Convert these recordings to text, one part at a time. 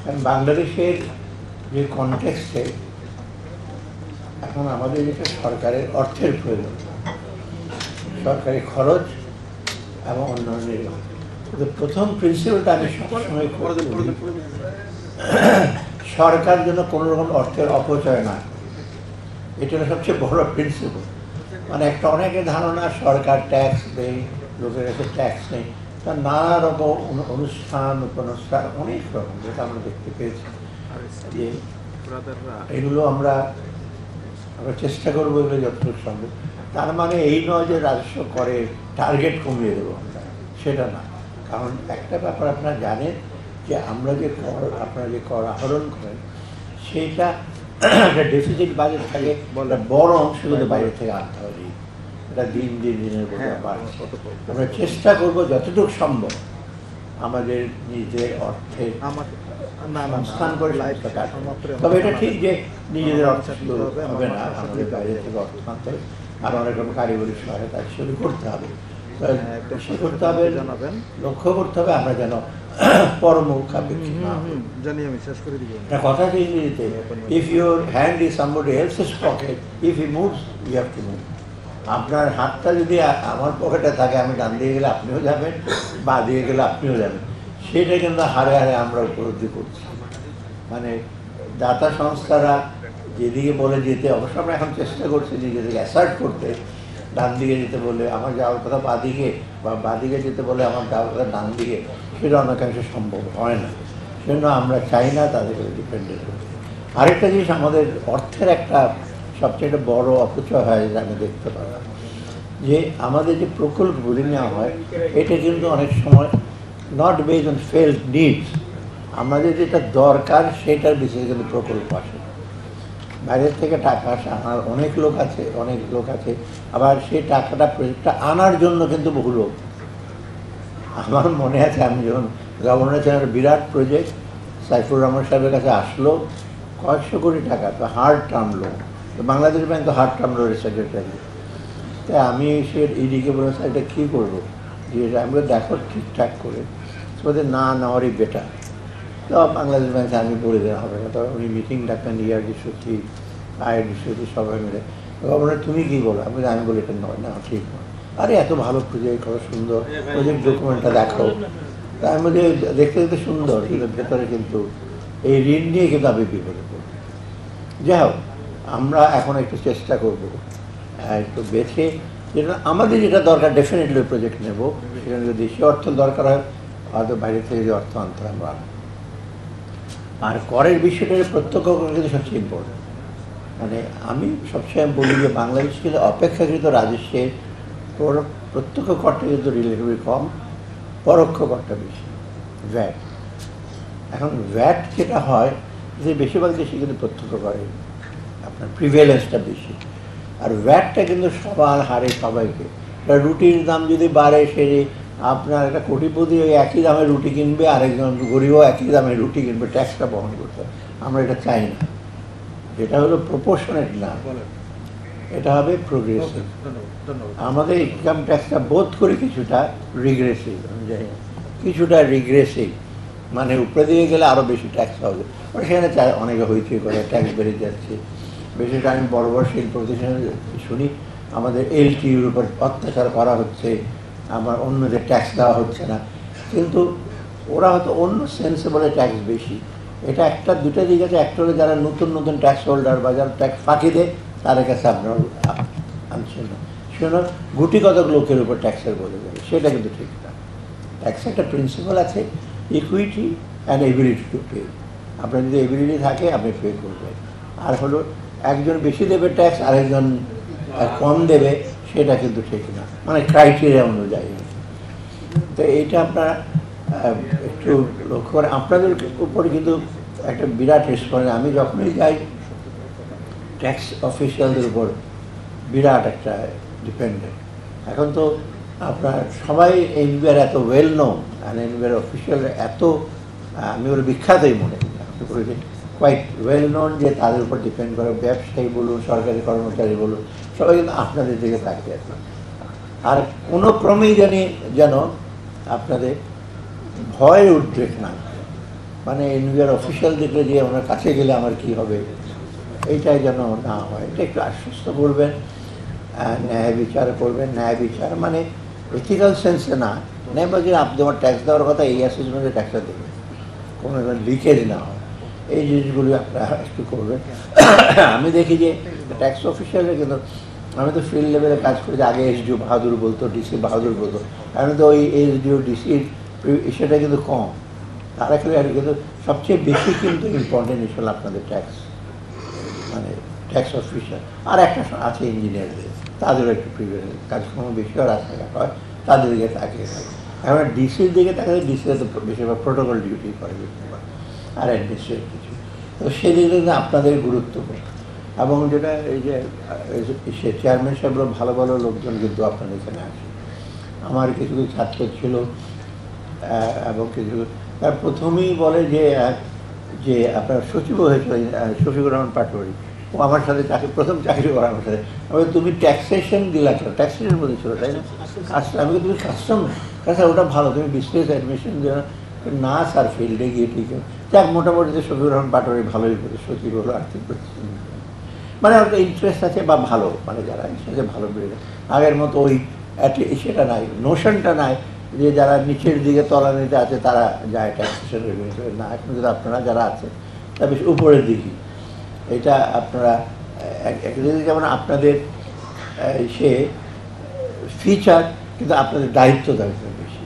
কারণ বাংলাদেশের যে কনটেক্সটে এখন আমাদের যেটা সরকারের অর্থের প্রয়োজন, সরকারি খরচ এবং উন্নয়নের, প্রথম প্রিন্সিপালটা আমি সবসময় সরকার যেন কোনো রকম অর্থের অপচয় না, এটা সবচেয়ে বড় প্রিন্সিপাল। মানে একটা অনেকের ধারণা সরকার ট্যাক্স দেয়, লোকের কাছে ট্যাক্স নেই, তার নানা রকম অনুষ্ঠান উপনুষ্ঠান অনেক রকম, যেটা আমরা দেখতে পেয়েছি। যে এগুলো আমরা চেষ্টা করবো এগুলো যতটুকু সম্ভব। তার মানে এই নয় যে রাজস্ব করে টার্গেট কমিয়ে দেবো আমরা, সেটা না। কারণ একটা ব্যাপার আপনারা জানেন যে আমরা যে কর, আপনারা যে কর আহরণ করেন, সেইটা একটা ডেফিসিট বাজেট থাকে, বড় অংশ কিন্তু বাইরে থেকে আনতে হবে। এটা দিনের ব্যাপার। আমরা চেষ্টা করবো যতটুকু সম্ভব আমাদের নিজের অর্থে সংস্থান করে। তবে এটা ঠিক যে নিজেদের অর্থ হবে না, আমাদের বাইরে থেকে অর্থ আনতে হবে, আর অনেক রকম কারিগরি সহায়তা শুরু করতে হবে। করতে হবে, লক্ষ্য করতে হবে আমরা যেন পরমুখাপেক্ষী না হই। কথা আছে ইংরেজিতে, if your hand is somebody else's pocket, if he moves you have to move. আপনার হাতটা যদি আমার পকেটে থাকে, আমি ডান দিয়ে গেলে আপনিও যাবেন, বা দিয়ে গেলে আপনিও যাবেন, সেটা কিন্তু হারে হারে আমরা উপলব্ধি করছি। মানে দাতা সংস্থারা যেদিকে বলে যেতে, অবশ্য আমরা এখন চেষ্টা করছি নিজেদেরকে অ্যাসার্ট করতে। ডান দিকে যেতে বলে আমার যাওয়ার কথা বাদিকে, বা বাদিকে যেতে বলে আমার যাওয়ার কথা ডান দিকে, সেটা অনেকাংশে সম্ভব হয় না। সেজন্য আমরা চাই না তাদের উপরে ডিপেন্ডেন্ট হতে। আরেকটা জিনিস, আমাদের অর্থের একটা সবচেয়ে বড় অপচয় হয়, যেটা আমি দেখতে পাই, যে আমাদের যে প্রকল্পগুলি নেওয়া হয়, এটা কিন্তু অনেক সময় not based on felt needs. আমাদের যেটা দরকার সেটার বিষয়ে কিন্তু প্রকল্প আসে, বাইরের থেকে টাকা আসে, আনার অনেক লোক আছে, আবার সেই টাকাটা প্রজেক্টটা আনার জন্য কিন্তু বহু লোক। আমার মনে আছে আমি যখন গভর্নর ছিলাম, বিরাট প্রজেক্ট সাইফুর রহমান সাহেবের কাছে আসলো, কয়েকশো কোটি টাকা, তো হার্ড টার্মলো, বাংলাদেশ ব্যাংক তো হার্ড টার্মলো সেক্রেটারি। তাই আমি সে ইডিকে বলে, স্যার এটা কী করবো, যে আমি দেখো ঠিকঠাক করে, বলতে না নেওয়ারই বেটার। তো বাংলাদেশ ব্যাংকে আমি বলে দেওয়া হবে না, তবে উনি মিটিং ডাক্তার নিয়ে সত্যি আয়ের সত্যি সবাই মিলে, গভর্নর তুমি কী বলো, আমি বলি এটা নয়, না ঠিক নয়। আরে এত ভালো প্রজেক্ট, কত সুন্দর প্রজেক্ট, ডকুমেন্টটা দেখো। তার মধ্যে দেখতে দেখতে সুন্দর, কিন্তু ভেতরে কিন্তু এই ঋণ নিয়ে কিন্তু আমি বিপদে পড়ব। যাই হোক, আমরা এখন একটু চেষ্টা করব একটু বেছে, যেটা আমাদের যেটা দরকার ডেফিনেটলি প্রজেক্ট নেব, সেখানে যদি দেশীয় অর্থ দরকার হয়, হয়তো বাইরে থেকে যে অর্থ আনতে হয় আমরা। আর করের বিষয়টা প্রত্যক্ষ কর কিন্তু সবচেয়ে ইম্পর্টেন্ট। মানে আমি সবসময় বলি যে বাংলাদেশ কিন্তু অপেক্ষাকৃত রাজস্বের প্রত্যক্ষ করটা কিন্তু রিলেটিভলি কম, পরোক্ষ করটা বেশি, ভ্যাট। এখন ভ্যাট যেটা হয় যে বেশিরভাগ দেশে কিন্তু প্রত্যক্ষ করে আপনার প্রিভেলেন্সটা বেশি, আর ভ্যাটটা কিন্তু সবার হারে সবাইকে। রুটির দাম যদি বাড়ে, সে আপনার একটা কোটিপতি ওই একই দামে রুটি কিনবে, আরেকজন গরিবও একই দামে রুটি কিনবে, ট্যাক্সটা বহন করতে হবে। আমরা এটা চাই না, এটা হলো প্রপোর্শনেট না, এটা হবে প্রোগ্রেসিভ। আমাদের ইনকাম ট্যাক্সটা বোধ করি কিছুটা রিগ্রেসিভ, কিছুটা রিগ্রেসিভ, মানে উপরে দিয়ে গেলে আরও বেশি ট্যাক্স হবে। সেখানে চাই অনেকে হইচই করে, ট্যাক্স বেড়ে যাচ্ছে। বেশিটা আমি বড় বড় শিল্প প্রতিষ্ঠানে শুনি আমাদের এলটির উপর অত্যাচার করা হচ্ছে, আমার অন্যদের ট্যাক্স দেওয়া হচ্ছে না, কিন্তু ওরা হয়তো অন্য সেন্সে বলে ট্যাক্স বেশি। এটা একটা দুটো দিক আছে, একটা হলো যারা নতুন নতুন ট্যাক্স হোল্ডার বা যারা ট্যাক্স ফাঁকি দেয়, তাদের কাছে আপনারা আনছেন না, সেজন্য গুটি কতক লোকের উপর ট্যাক্সের বলে যাবে, সেটা কিন্তু ঠিক না। ট্যাক্সের একটা প্রিন্সিপাল আছে, equity and ability to pay. আপনার যদি এবিলিটি থাকে আপনি পে করবেন। আর হলো একজন বেশি দেবে ট্যাক্স, আরেকজন কম দেবে, সেটা কিন্তু ঠিক না, মানে ক্রাইটেরিয়া অনুযায়ী। তো এইটা আপনারা একটু লক্ষ্য করে, আপনাদের উপরে কিন্তু একটা বিরাট রেসপন্স। আমি যখনই যাই ট্যাক্স অফিসিয়ালদের উপর বিরাট একটা ডিপেন্ডেন্ট। এখন তো আপনার সবাই এনবিআর এত ওয়েল নোন, আর এনবিআর অফিসিয়াল এত, আমি ওর বিখ্যাতই মনে করি, কোয়াইট ওয়েল নোন, যে তাদের উপর ডিপেন্ড করে ব্যবসায়ী বলুন, সরকারি কর্মচারী বলুন, সবাই কিন্তু আপনাদের দিকে তাকিয়ে আছে। আর কোনো ক্রমেই যেন আপনাদের ভয় উদ্রেক না, মানে এনবিআর অফিসিয়াল দেখলে যে ওনার কাছে গেলে আমার কি হবে, এইটাই যেন না হয়। এটা একটু আশ্বস্ত করবেন, ন্যায় বিচার করবেন। ন্যায় বিচার মানে এথিক্যাল সেন্সে না, ন্যায় যে আপনি আমার ট্যাক্স দেওয়ার কথা, এই অ্যাসেসমেন্টে ট্যাক্সটা দেবেন, কোনো লিকেজ না হয়, এই জিনিসগুলি আপনারা একটু করবেন। আমি দেখি যে ট্যাক্স অফিসিয়ালে কিন্তু, আমি তো ফিল্ড লেভেলে কাজ করি, আগে এসডিও বাহাদুর বলতো, ডিসি বাহাদুর বলতো, এখন তো ওই এসডিও ডিসির সেটা কিন্তু কম, তারা কিন্তু সবচেয়ে বেশি কিন্তু ইম্পর্টেন্ট ইস্যু হলো আপনাদের ট্যাক্স, মানে ট্যাক্স অফিসার। আর একটা আছে ইঞ্জিনিয়ারদের, তাদেরও একটু প্রিভিলেজ কাজকর্ম বেশি আর রাস্তাঘাট হয়, তাদের দিকে তাকিয়ে থাকে। এখন ডিসির দিকে তাকালে ডিসিতে তো বেশিরভাগ প্রোটোকল ডিউটি করে আর অ্যাডমিনিস্ট্রেটিভ কিছু, তো সেদিকে আপনাদের গুরুত্বপূর্ণ। এবং যেটা এই যে সে চেয়ারম্যান সাহেবরা ভালো ভালো লোকজন কিন্তু আপনাদের এখানে আসে। আমার কিছু কিছু ছাত্র ছিল এবং কিছু, তার প্রথমেই বলে যে যে আপনার সচিবও হয়েছিল শফিকুর রহমান পাটোয়ারি, ও আমার সাথে প্রথম চাকরি করা আমার সাথে। আমি তুমি ট্যাক্সেশন দিলা কেন, ট্যাক্সেশনের মধ্যে ছিল তাই না, আমি তুমি কাস্টম, স্যার ওটা ভালো, তুমি বিসিএস অ্যাডমিশন দিও না স্যার, ফিল্ডে গিয়ে ঠিক যাক। মোটামুটি শফিকুর রহমান পাটোয়ারি ভালোই করে সচিব হলো, আর্থিক প্রতিষ্ঠান, মানে ওটা ইন্টারেস্ট আছে বা ভালো, মানে যারা ইন্টারেস্টে ভালো বেড়ে যায়। আগের মতো ওই সেটা নাই, নোশনটা নাই যে যারা নিচের দিকে তলানিতে আছে তারা যায় ট্যাক্সেশন রেভিনিউ না। এখন কিন্তু আপনারা যারা আছে তার বেশ উপরের দিকে, এটা আপনারা একদিকে যেমন আপনাদের সে ফিচার, কিন্তু আপনাদের দায়িত্ব বেশি।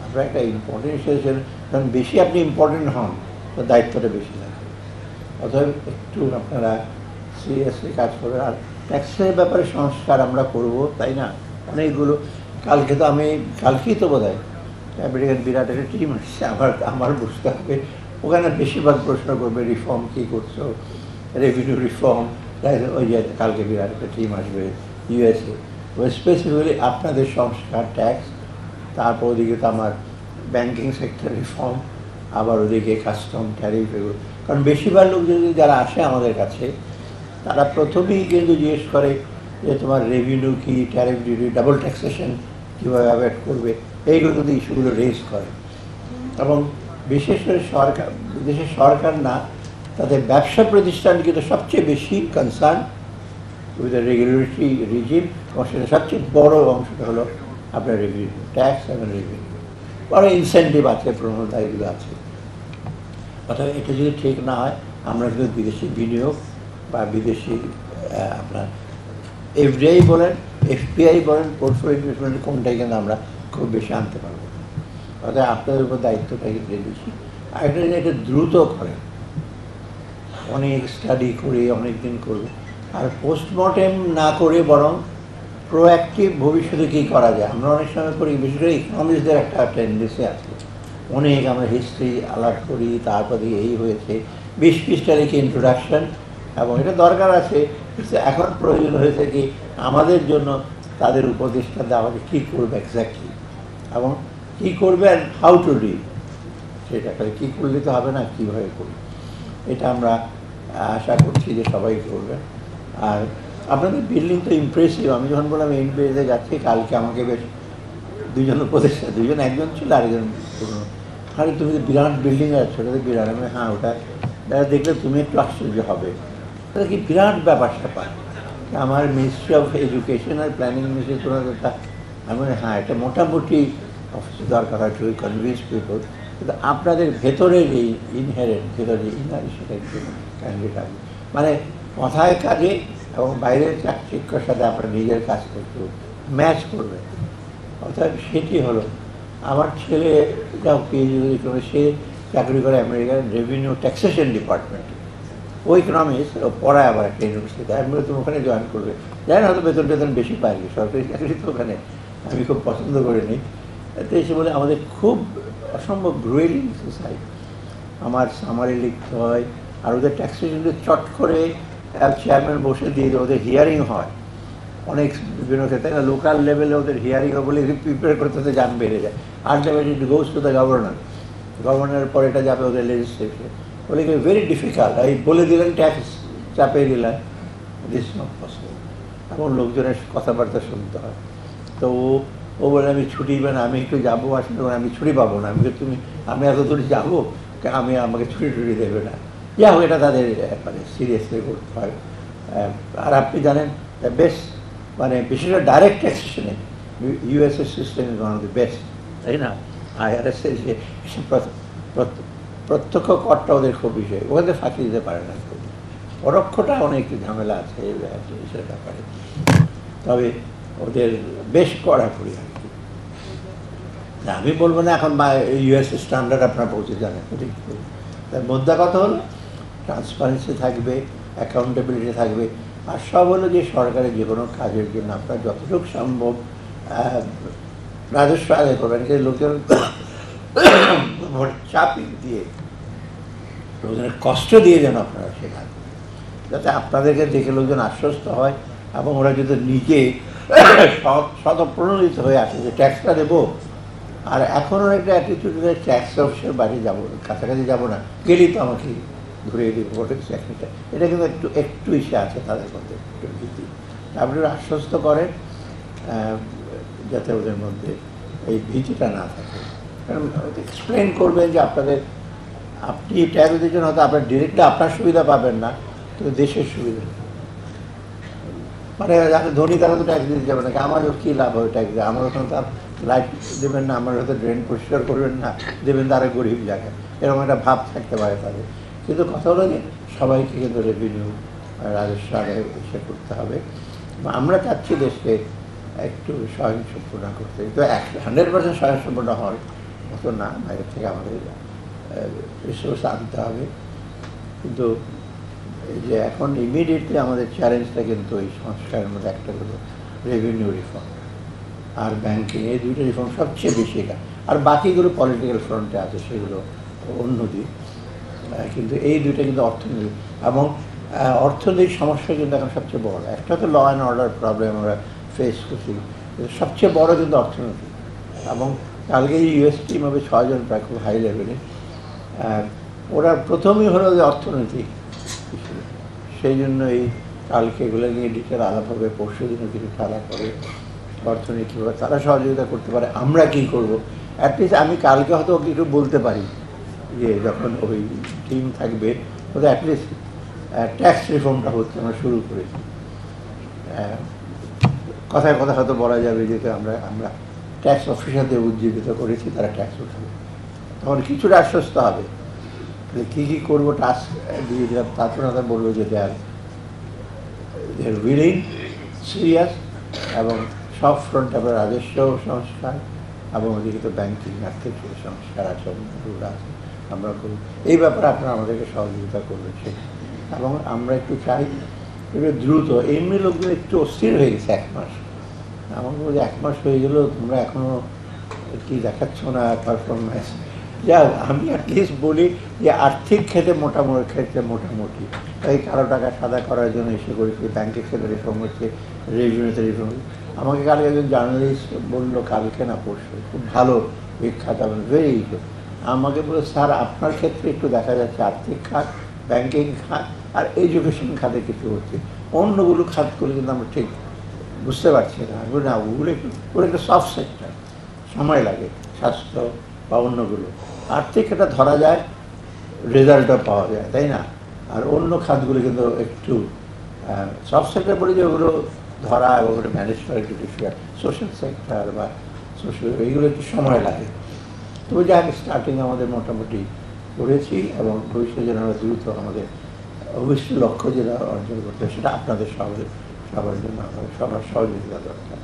আপনারা একটা ইম্পর্টেন্ট হিসেবে, কারণ বেশি আপনি ইম্পর্টেন্ট হন তো দায়িত্বটা বেশি লাগে। অতএব একটু আপনারা সিরিয়াসলি কাজ করবেন। আর ট্যাক্সের ব্যাপারে সংস্কার আমরা করব, তাই না, অনেকগুলো। কালকে তো আমি কালকেই তো বোধ হয় আমেরিকান বিরাট একটা টিম আসছে, আমার বুঝতে হবে, ওখানে বেশিরভাগ প্রশ্ন করবে রিফর্ম কী করছো, রেভিনিউ রিফর্ম, ওই যে কালকে বিরাট একটা টিম আসবে ইউএসএ, ওই স্পেসিফিক্যালি আপনাদের সংস্কার ট্যাক্স, তারপর ওদিকে তো আমার ব্যাঙ্কিং সেক্টর রিফর্ম, আবার ওদিকে কাস্টম ট্যারিফ, এগুলো। কারণ বেশিরভাগ লোক যদি যারা আসে আমাদের কাছে, তারা প্রথমেই কিন্তু জিজ্ঞেস করে যে তোমার রেভিনিউ কি, ট্যারিফ ডিউটি, ডাবল ট্যাক্সেশন কীভাবে অ্যাভয়েড করবে, এইগুলো কিন্তু ইস্যুগুলো রেজ করে। এবং বিশেষ করে সরকার, দেশের সরকার না, তাদের ব্যবসা প্রতিষ্ঠান কিন্তু সবচেয়ে বেশি concern with the regulatory regime, এবং সেটা সবচেয়ে বড় অংশটা হলো আপনার রেভিনিউ, ট্যাক্স এবং রেভিনিউ। বড় ইনসেন্টিভ আছে, প্রণোদনা এগুলো আছে। অর্থাৎ এটা যদি ঠিক না হয়, আমরা কিন্তু বিদেশি বিনিয়োগ বা বিদেশি আপনার এফডিআই বলেন, এফপিআই বলেন, পোর্টফোলিও ইনভেস্টমেন্ট, কোনটাই কিন্তু আমরা খুব বেশি আনতে পারবো। অর্থাৎ আপনাদের উপর দায়িত্বটা কিন্তু বেশি। আর এটা দ্রুত করে, অনেক স্টাডি করে অনেক দিন করবে, আর পোস্টমর্টেম না করে বরং প্রোঅ্যাক্টিভ ভবিষ্যতে কী করা যায়। আমরা অনেক সময় করি, বিশেষ করে ইকোনমিক্সদের একটা টেন্ডেন্সি আছে, অনেক আমরা হিস্ট্রি আলাপ করি, তারপরে এই হয়েছে 20-20টা লিখে ইন্ট্রোডাকশন, এবং এটা দরকার আছে। এখন প্রয়োজন হয়েছে কি আমাদের জন্য তাদের উপদেশটা দেওয়া, কী করবে এক্স্যাক্টলি, এবং কী করবে আর হাউ টু ডু, সেটা কী করলে তো হবে না, কীভাবে করবে, এটা আমরা আশা করছি যে সবাই করবে। আর আপনাদের বিল্ডিং তো ইমপ্রেসিভ। আমি যখন বললাম এনবিএতে যাচ্ছি, কালকে আমাকে বেশ দুজন উপদেষ্টা, একজন ছিল আরেকজন, আরে তুমি তো বিরাট বিল্ডিং যাচ্ছ, ওটা তো বিরাট। আমি হ্যাঁ, ওটা দেখলে তুমি একটু আশ্চর্য হবে, ওটা কি বিরাট ব্যাপার স্যাপার। আমার ministry of education are planning ministry তোরা, আমি হ্যাঁ, এটা মোটামুটি অফিসে দরকার হয় টু কনভিন্স পিপল, কিন্তু আপনাদের ভেতরের এই ইনহেরেন্ট, ভেতরে ইনার, সেটা একটু ক্যান্ডিডেট থাকবে, মানে কথায় কাজে এবং বাইরের চাকরির সাথে আপনার নিজের কাজ করতে ম্যাচ করবে। অর্থাৎ সেটি হলো, আমার ছেলে যাও পিএইচডি করে, সে চাকরি করে আমেরিকার রেভিনিউ ট্যাক্সেশন ডিপার্টমেন্টে, ও ইকোনমিক্স, ও পড়ায় আবার একটা ইউনিভার্সিটিতে। আমি বলে তুমি ওখানে জয়েন করবে, জানি না হয়তো বেতন বেশি পাই, সরকারি চাকরি তো ওখানে আমি খুব পছন্দ করে নিই। তো এসে বলে আমাদের খুব অসম্ভব গ্রোয়েলিং সোসাইটি, আমার সামারি লিখতে হয়, আর ওদের ট্যাক্সেশনকে চট করে চেয়ারম্যান বসে দিয়ে ওদের হিয়ারিং হয় অনেক বিভিন্ন ক্ষেত্রে। লোকাল লেভেলে ওদের হিয়ারিং বলে প্রিপেয়ার করতে হতে যান বেড়ে যায়। Ultimately it goes to the গভর্নরের পরে এটা যাবে ওদের লেজিসলেশন, বলে ভেরি ডিফিকাল্ট। এই বলে দিলেন ট্যাক্স চাপিয়ে দিলেন, দিস নট পসিবল। এখন লোকজনের কথাবার্তা শুনতে হয়। তো ও বলে আমি ছুটি, মানে আমি একটু যাবো আসলে, আমি ছুটি পাবো না। আমি এত দূর যাবো, আমি আমাকে ছুটি টুটি দেবে না, যা হোক এটা তাদের মানে সিরিয়াসলি করতে হয়। আর আপনি জানেন বেশ মানে বিশেষ করে ডাইরেক্ট ট্যাক্সেশনে ইউএসএর system is one of the best, তাই না? আইআরএসের যে প্রত্যক্ষ করটা ওদের খুব বিষয়, ওদের ফাঁকি দিতে পারে না, পরোক্ষটা অনেক ঝামেলা আছে এই ব্যাপারে, তবে ওদের বেশ কড়াকড়ি আর কি। আমি বলবো না এখন ইউএস স্ট্যান্ডার্ড আপনারা পৌঁছে জানেন, তার মোদ্দা কথা হলো ট্রান্সপারেন্সি থাকবে, অ্যাকাউন্টেবিলিটি থাকবে, আর সব হলো যে সরকারের যে কোনো কাজের জন্য আপনার যতটুকু সম্ভব রাজস্ব আদায় করবেন, কিন্তু লোকের চাপি দিয়ে লোকজনের কষ্ট দিয়ে যেন আপনারা শেখান, যাতে আপনাদেরকে দেখে লোকজন আশ্বস্ত হয় এবং ওরা যদি নিজে স্বতঃপ্রণোদিত হয়ে আসে যে ট্যাক্সটা দেবো। আর এখন একটা অ্যাটিটিউড ট্যাক্স অফিসের বাড়ি যাবো, কাছাকাছি যাবো না, গেলেই তো আমাকে ঘুরিয়ে দিব চাকরিটা, এটা কিন্তু একটু ইসে আছে তাদের মধ্যে, একটু ভীতি। আপনি আশ্বস্ত করেন যাতে ওদের মধ্যে এই ভীতিটা না থাকে, কারণ এক্সপ্লেন করবেন যে আপনি ট্যাক্স দিচ্ছেন, হয়তো আপনার ডিরেক্টলি আপনার সুবিধা পাবেন না, কিন্তু দেশের সুবিধা। মানে যাকে ধনী তারা তো ট্যাক্স দিতে যাবে না, আমারও কী লাভ হবে ট্যাক্স দেয়, আমার ওখানে তার লাইট দেবেন না, আমার হয়তো ড্রেন পরিষ্কার করবেন না, দেবেন তারা গরিব জায়গায়, এরকম একটা ভাব থাকতে পারে তাদের। কিন্তু কথা হলো যে সবাইকে কিন্তু রেভিনিউ রাজস্ব আদায় এসে করতে হবে। আমরা চাচ্ছি দেশকে একটু স্বয়ংসম্পূর্ণ করতে, কিন্তু 100% স্বয়ংসম্পূর্ণ হয় মতো না, বাইরের থেকে আমাদের রিসোর্স আনতে হবে। কিন্তু এই যে এখন ইমিডিয়েটলি আমাদের চ্যালেঞ্জটা কিন্তু এই সংস্কারের মধ্যে একটা হলো রেভিনিউ রিফর্ম আর ব্যাংকিং, এই দুইটা রিফর্ম সবচেয়ে বেশি, আর বাকিগুলো পলিটিক্যাল ফ্রন্টে আছে, সেগুলো অন্য দিক। কিন্তু এই দুইটা কিন্তু অর্থনৈতিক, এবং অর্থনৈতিক সমস্যা কিন্তু এখন সবচেয়ে বড়। একটা তো ল অ্যান্ড অর্ডার প্রবলেম আমরা ফেস করছি, সবচেয়ে বড় কিন্তু অর্থনৈতিক। এবং কালকে ইউএস টিম হবে 6 জন প্রায়, খুব হাই লেভেলে। ওরা প্রথমেই হলো যে অর্থনৈতিক ইস্যু, সেই জন্য এই কালকে এগুলো নিয়ে ডিটেল আলাপ হবে, পরশু দিনও কিছু খেলা করে অর্থনীতি কীভাবে তারা সহযোগিতা করতে পারে, আমরা কী করবো। অ্যাটলিস্ট আমি কালকে হয়তো কিছু বলতে পারি যে যখন ওই টিম থাকবে, ওদের অ্যাটলিস্ট ট্যাক্স রিফর্মটা হচ্ছে, আমরা শুরু করেছি। কথায় কথা হয়তো বলা যাবে যে আমরা ট্যাক্স অফিসারদের উজ্জীবিত করেছি, তারা ট্যাক্স উঠাবে, তখন কিছুটা আশ্বস্ত হবে। কী কী করবো টাস্ক দিয়ে দিলাম, তারপরে আমরা বলবো যে দেয়ার উইলিং, সিরিয়াস, এবং সব ফ্রন্ট আমরা রাজস্ব সংস্কার এবং ওদিকে তো ব্যাংকিং আর্থিক সংস্কার আছে, অন্যগুলো আছে, আমরা করব। এই ব্যাপারে আপনারা আমাদেরকে সহযোগিতা করবেন সেটা, এবং আমরা একটু চাই একটু দ্রুত। এমনি লোকগুলো একটু অস্থির হয়ে গেছে 1 মাস, আমাকে বলছে 1 মাস হয়ে গেলেও তোমরা এখনও কি দেখাচ্ছ না পারফরমেন্স। যা আমি অ্যাটলিস্ট বলি যে আর্থিক ক্ষেত্রে মোটামুটি এই কারো টাকা সাদা করার জন্য এসে করেছি, ব্যাংকের ক্ষেত্রে রিফর্ম হচ্ছে, রেভিনিউতে রিফর্ম হচ্ছে। আমাকে কালকে একজন জার্নালিস্ট বললো, কালকে না পরশু, খুব ভালো বিখ্যাত, ভেরি গুড। আমাকে বলে, স্যার আপনার ক্ষেত্রে একটু দেখা যাচ্ছে আর্থিক খাত, ব্যাংকিং খাত আর এডুকেশন খাতে কিছু হচ্ছে, অন্যগুলো খাতগুলো কিন্তু আমরা ঠিক বুঝতে পারছি না। না, ওগুলো একটু সফট সেক্টর, সময় লাগে, স্বাস্থ্য বা অন্যগুলো। আর্থিক এটা ধরা যায়, রেজাল্টও পাওয়া যায়, তাই না? আর অন্য খাতগুলো কিন্তু একটু সফট সেক্টর বলে যে ওগুলো ধরা এবং ওগুলো ম্যানেজ করা একটু ডিফিকাল্ট। সোশ্যাল সেক্টর বা সোশ্যাল এইগুলো একটু সময় লাগে। তবে যাই স্টার্টিং আমাদের মোটামুটি করেছি, এবং ভবিষ্যতে যেন আমরা দ্রুত আমাদের অবশ্যই লক্ষ্য যেটা অর্জন করতে হবে, সেটা আপনাদের সবার জন্য আমাদের সবার সহযোগিতা দরকার।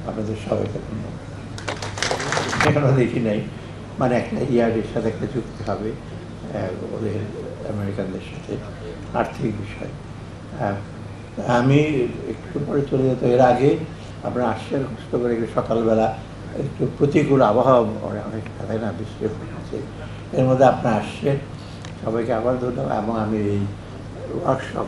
আপনাদের সবাইকে ধন্যবাদ। এখনও দেখি নাই, মানে একটা ইয়ার্ডের সাথে একটা চুক্তি হবে ওদের আমেরিকানদের সাথে আর্থিক বিষয়। আমি একটু পরে চলে যেত, এর আগে আপনারা আসছেন কষ্ট করে, একটু সকালবেলা একটু প্রতিকূল আবহাওয়া অনেকটা, তাই না, বৃষ্টি হচ্ছে, এর মধ্যে আপনারা আসছেন, সবাইকে আবার ধন্যবাদ। এবং আমি এই ওয়ার্কশপ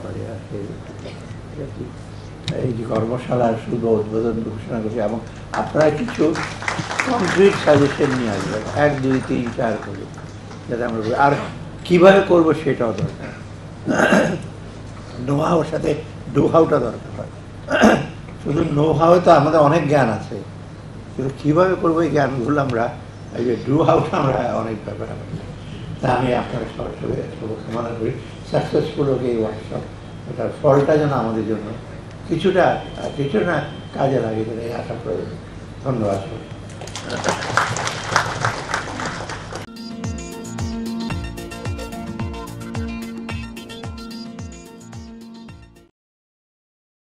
এই যে কর্মশালার শুভ উদ্বোধন ঘোষণা করছি, এবং আপনারা কিছু কনক্রিট সাজেশন নিয়ে আসবেন, 1, 2, 3, 4 করে, যাতে আমরা আর কীভাবে করবো সেটাও দরকার। নোহাওর সাথে ডোহাওটা দরকার হয়। শুধু নোহাও তো আমাদের অনেক জ্ঞান আছে, কিন্তু কীভাবে করবো এই জ্ঞানগুলো আমরা, এই যে ডু হাউটা আমরা অনেক ব্যাপার তা আমি আপনার শুভকামনা করি সাকসেসফুল হোক এই ওয়ার্কশপ, এটার ফলটা যেন আমাদের জন্য কিছুটা না কাজে লাগে, এই আশা প্রয়োজন। ধন্যবাদ।